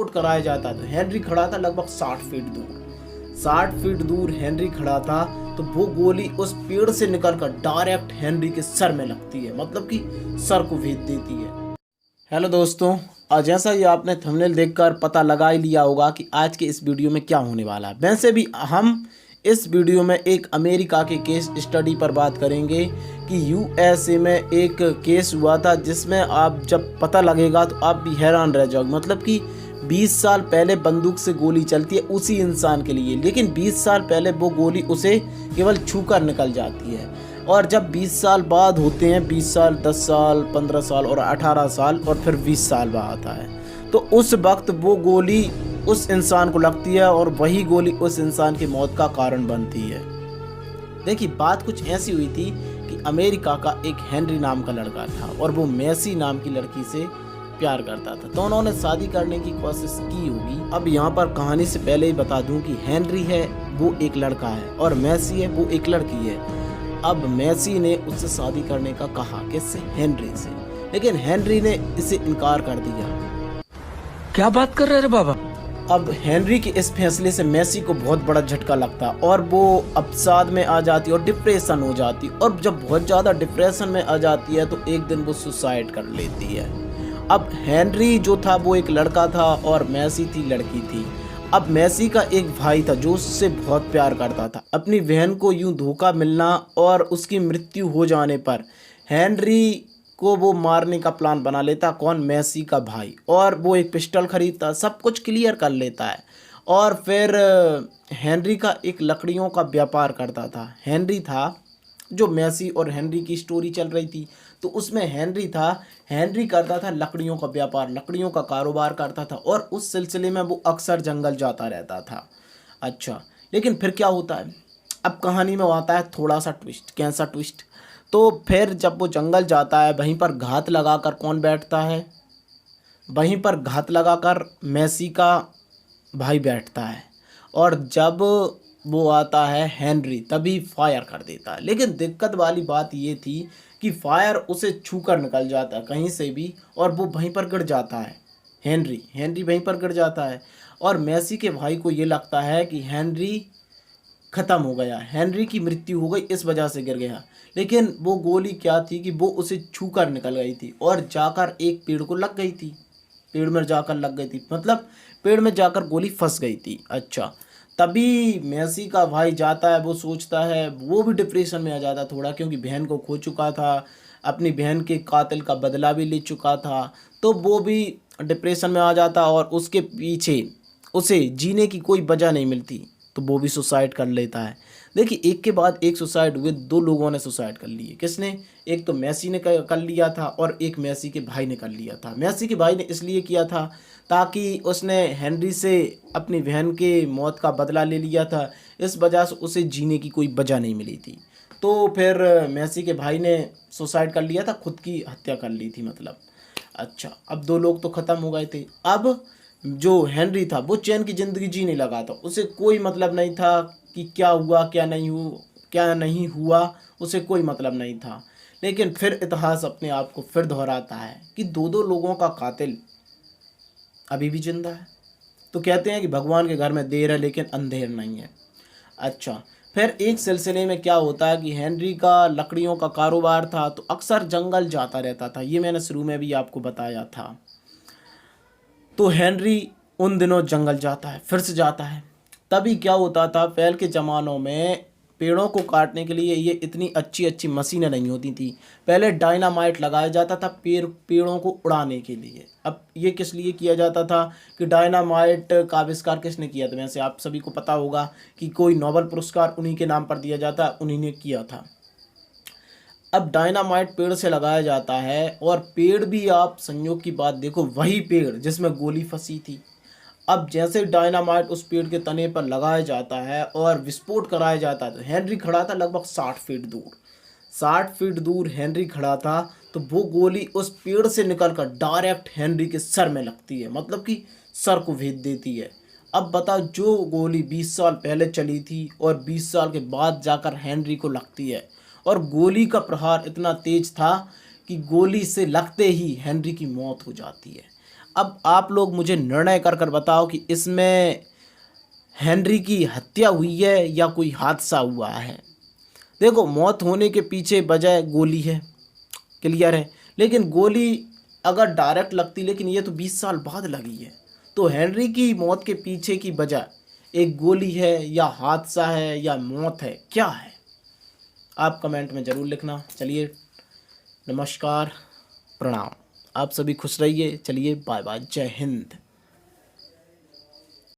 विस्फोट कराया जाता था। हेनरी खड़ा था लगभग 60 फीट दूर, 60 फीट दूर हेनरी खड़ा था, तो वो गोली उस पेड़ से निकलकर डायरेक्ट हेनरी के सर में लगती है, मतलब कि सर को भेद देती है। हेलो दोस्तों, आज जैसा ही आपने थंबनेल देखकर पता लगा ही लिया होगा कि आज के इस वीडियो में क्या होने वाला है। वैसे भी हम इस वीडियो में एक अमेरिका के केस स्टडी पर बात करेंगे कि यूएसए में एक केस हुआ था, जिसमें आप जब पता लगेगा तो आप भी हैरान रह जाओगे। मतलब कि 20 साल पहले बंदूक से गोली चलती है उसी इंसान के लिए, लेकिन 20 साल पहले वो गोली उसे केवल छूकर निकल जाती है। और जब 20 साल बाद होते हैं, 20 साल, 10 साल, 15 साल और 18 साल और फिर 20 साल बाद आता है, तो उस वक्त वो गोली उस इंसान को लगती है और वही गोली उस इंसान की मौत का कारण बनती है। देखिए, बात कुछ ऐसी हुई थी कि अमेरिका का एक हेनरी नाम का लड़का था और वो मैसी नाम की लड़की से प्यार करता था, तो उन्होंने शादी करने की कोशिश की होगी। अब यहाँ पर कहानी से पहले ही बता दूं कि हेनरी है वो एक लड़का है और मैसी है वो एक लड़की है। अब मैसी ने उससे शादी करने का कहा, किससे? हेनरी से, लेकिन हेनरी ने इसे इनकार कर दिया। क्या बात कर रहे रे बाबा? अब हेनरी के इस फैसले से मैसी को बहुत बड़ा झटका लगता और वो अवसाद में आ जाती और डिप्रेशन हो जाती, और जब बहुत ज़्यादा डिप्रेशन में आ जाती है तो एक दिन वो सुसाइड कर लेती है। अब हेनरी जो था वो एक लड़का था और मैसी थी लड़की थी। अब मैसी का एक भाई था जो उससे बहुत प्यार करता था। अपनी बहन को यूं धोखा मिलना और उसकी मृत्यु हो जाने पर हेनरी को वो मारने का प्लान बना लेता। कौन? मैसी का भाई। और वो एक पिस्टल खरीदता, सब कुछ क्लियर कर लेता है। और फिर हेनरी का एक लकड़ियों का व्यापार करता था। हेनरी था, जो मैसी और हेनरी की स्टोरी चल रही थी तो उसमें हेनरी था, हेनरी करता था लकड़ियों का व्यापार, लकड़ियों का कारोबार करता था और उस सिलसिले में वो अक्सर जंगल जाता रहता था। अच्छा, लेकिन फिर क्या होता है, अब कहानी में आता है थोड़ा सा ट्विस्ट। कैसा ट्विस्ट? तो फिर जब वो जंगल जाता है, वहीं पर घात लगाकर कौन बैठता है? वहीं पर घात लगाकर मैसी का भाई बैठता है। और जब वो आता है हेनरी, तभी फायर कर देता है। लेकिन दिक्कत वाली बात ये थी कि फायर उसे छूकर निकल जाता है कहीं से भी और वो वहीं पर गिर जाता है। हेनरी वहीं पर गिर जाता है और मैसी के भाई को ये लगता है कि हेनरी ख़त्म हो गया, हेनरी की मृत्यु हो गई, इस वजह से गिर गया। लेकिन वो गोली क्या थी कि वो उसे छूकर निकल गई थी और जाकर एक पेड़ को लग गई थी। पेड़ में जाकर लग गई थी, मतलब पेड़ में जाकर गोली फंस गई थी। अच्छा, तभी मैसी का भाई जाता है, वो सोचता है, वो भी डिप्रेशन में आ जाता थोड़ा, क्योंकि बहन को खो चुका था, अपनी बहन के कातिल का बदला भी ले चुका था, तो वो भी डिप्रेशन में आ जाता और उसके पीछे उसे जीने की कोई वजह नहीं मिलती, तो वो भी सुसाइड कर लेता है। देखिए, एक के बाद एक सुसाइड हुए, दो लोगों ने सुसाइड कर लिए। किसने? एक तो मैसी ने कर लिया था और एक मैसी के भाई ने कर लिया था। मैसी के भाई ने इसलिए किया था ताकि उसने हेनरी से अपनी बहन के मौत का बदला ले लिया था, इस वजह से उसे जीने की कोई वजह नहीं मिली थी। तो फिर मैसी के भाई ने सुसाइड कर लिया था, खुद की हत्या कर ली थी मतलब। अच्छा, अब दो लोग तो ख़त्म हो गए थे। अब जो हेनरी था वो चैन की ज़िंदगी जीने लगा था, उसे कोई मतलब नहीं था कि क्या हुआ क्या नहीं हुआ, उसे कोई मतलब नहीं था। लेकिन फिर इतिहास अपने आप को फिर दोहराता है कि दो दो लोगों का कातिल अभी भी जिंदा है। तो कहते हैं कि भगवान के घर में देर है लेकिन अंधेर नहीं है। अच्छा, फिर एक सिलसिले में क्या होता है कि हेनरी का लकड़ियों का कारोबार था, तो अक्सर जंगल जाता रहता था, ये मैंने शुरू में भी आपको बताया था। तो हेनरी उन दिनों जंगल जाता है, फिर से जाता है। तभी क्या होता था, पहले के ज़मानों में पेड़ों को काटने के लिए ये इतनी अच्छी अच्छी मशीनें नहीं होती थी। पहले डायनामाइट लगाया जाता था पेड़ों को उड़ाने के लिए। अब ये किस लिए किया जाता था कि डायनामाइट का आविष्कार किसने किया था? वैसे आप सभी को पता होगा कि कोई नोबेल पुरस्कार उन्हीं के नाम पर दिया जाता, उन्हीं ने किया था। अब डायनामाइट पेड़ से लगाया जाता है और पेड़ भी, आप संयोग की बात देखो, वही पेड़ जिसमें गोली फंसी थी। अब जैसे डायनामाइट उस पेड़ के तने पर लगाया जाता है और विस्फोट कराया जाता है, तो हेनरी खड़ा था लगभग 60 फीट दूर, 60 फीट दूर हेनरी खड़ा था, तो वो गोली उस पेड़ से निकलकर डायरेक्ट हेनरी के सर में लगती है, मतलब कि सर को भेद देती है। अब बताओ, जो गोली 20 साल पहले चली थी और 20 साल के बाद जाकर हेनरी को लगती है, और गोली का प्रहार इतना तेज था कि गोली से लगते ही हेनरी की मौत हो जाती है। अब आप लोग मुझे निर्णय कर बताओ कि इसमें हेनरी की हत्या हुई है या कोई हादसा हुआ है। देखो, मौत होने के पीछे वजह गोली है, क्लियर है, लेकिन गोली अगर डायरेक्ट लगती, लेकिन ये तो 20 साल बाद लगी है, तो हेनरी की मौत के पीछे की वजह एक गोली है या हादसा है या मौत है, क्या है? आप कमेंट में ज़रूर लिखना। चलिए, नमस्कार, प्रणाम, आप सभी खुश रहिए। चलिए, बाय बाय, जय हिंद।